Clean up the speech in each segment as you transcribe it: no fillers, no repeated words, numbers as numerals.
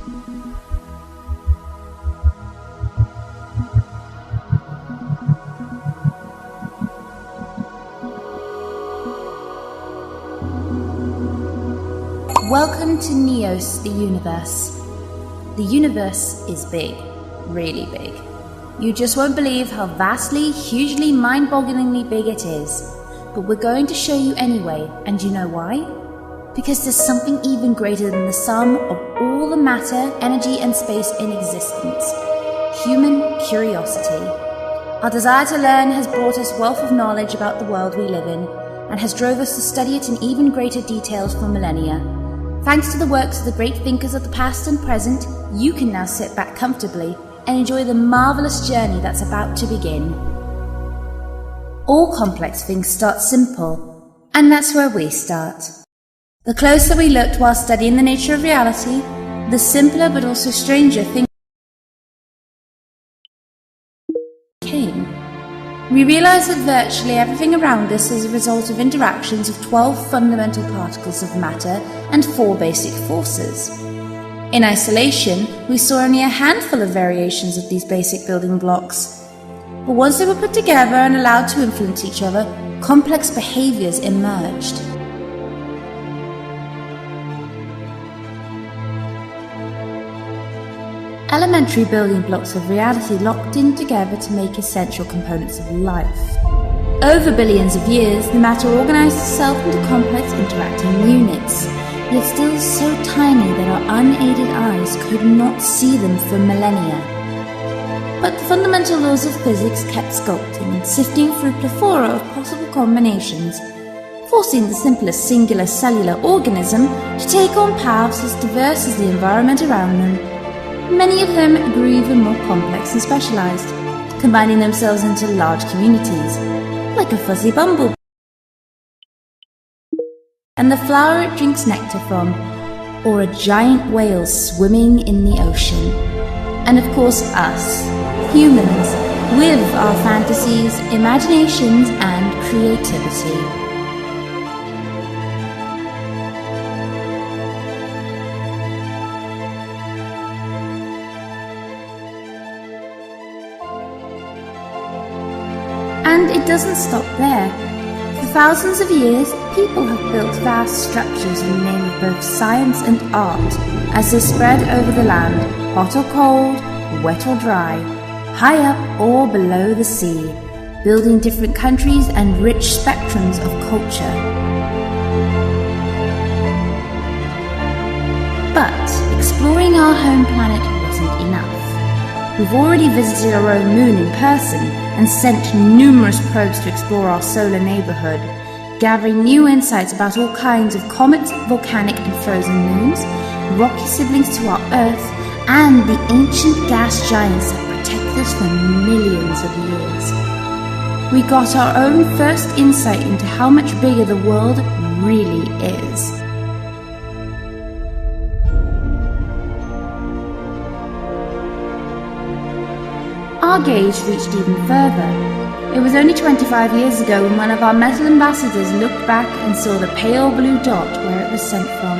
Welcome to Neos, the universe. The universe is big, really big. You just won't believe how vastly, hugely, mind-bogglingly big it is. But we're going to show you anyway, and you know why? Because there's something even greater than the sum of all the matter, energy, and space in existence. Human curiosity. Our desire to learn has brought us wealth of knowledge about the world we live in, and has drove us to study it in even greater details for millennia. Thanks to the works of the great thinkers of the past and present, you can now sit back comfortably and enjoy the marvelous journey that's about to begin. All complex things start simple, and that's where we start. The closer we looked while studying the nature of reality, the simpler but also stranger things came. We realized that virtually everything around us is a result of interactions of 12 fundamental particles of matter and 4 basic forces. In isolation, we saw only a handful of variations of these basic building blocks. But once they were put together and allowed to influence each other, complex behaviors emerged. Elementary building blocks of reality locked in together to make essential components of life. Over billions of years, the matter organized itself into complex interacting units, yet still so tiny that our unaided eyes could not see them for millennia. But the fundamental laws of physics kept sculpting and sifting through a plethora of possible combinations, forcing the simplest singular cellular organism to take on paths as diverse as the environment around them. Many of them grew even more complex and specialized, combining themselves into large communities, like a fuzzy bumblebee and the flower it drinks nectar from, or a giant whale swimming in the ocean. And of course us, humans, with our fantasies, imaginations, and creativity. And it doesn't stop there. For thousands of years, people have built vast structures in the name of both science and art as they spread over the land, hot or cold, wet or dry, high up or below the sea, building different countries and rich spectrums of culture. But exploring our home planet wasn't enough. We've already visited our own moon in person and sent numerous probes to explore our solar neighborhood, gathering new insights about all kinds of comets, volcanic and frozen moons, rocky siblings to our Earth, and the ancient gas giants that protect us for millions of years. We got our own first insight into how much bigger the world really is. Our gaze reached even further. It was only 25 years ago when one of our metal ambassadors looked back and saw the pale blue dot where it was sent from.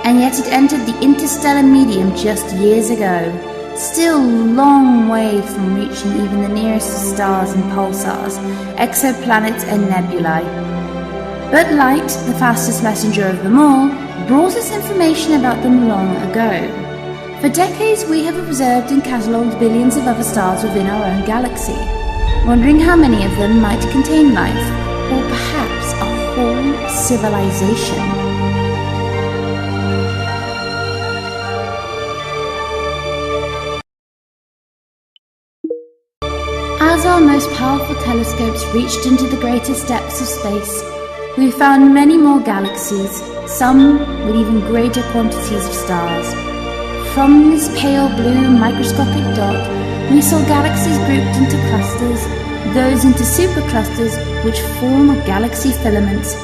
And yet it entered the interstellar medium just years ago, still a long way from reaching even the nearest stars and pulsars, exoplanets and nebulae. But light, the fastest messenger of them all, brought us information about them long ago. For decades we have observed and catalogued billions of other stars within our own galaxy, wondering how many of them might contain life, or perhaps a whole civilization. As our most powerful telescopes reached into the greatest depths of space, we found many more galaxies, some with even greater quantities of stars. From this pale blue microscopic dot, we saw galaxies grouped into clusters, those into superclusters which form galaxy filaments,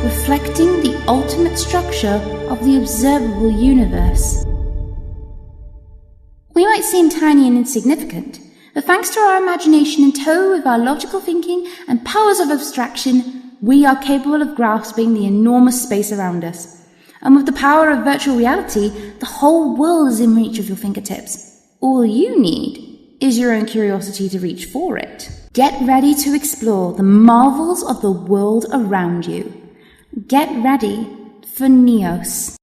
reflecting the ultimate structure of the observable universe. We might seem tiny and insignificant, but thanks to our imagination in tow with our logical thinking and powers of abstraction, we are capable of grasping the enormous space around us. And with the power of virtual reality, the whole world is in reach of your fingertips. All you need is your own curiosity to reach for it. Get ready to explore the marvels of the world around you. Get ready for Neos.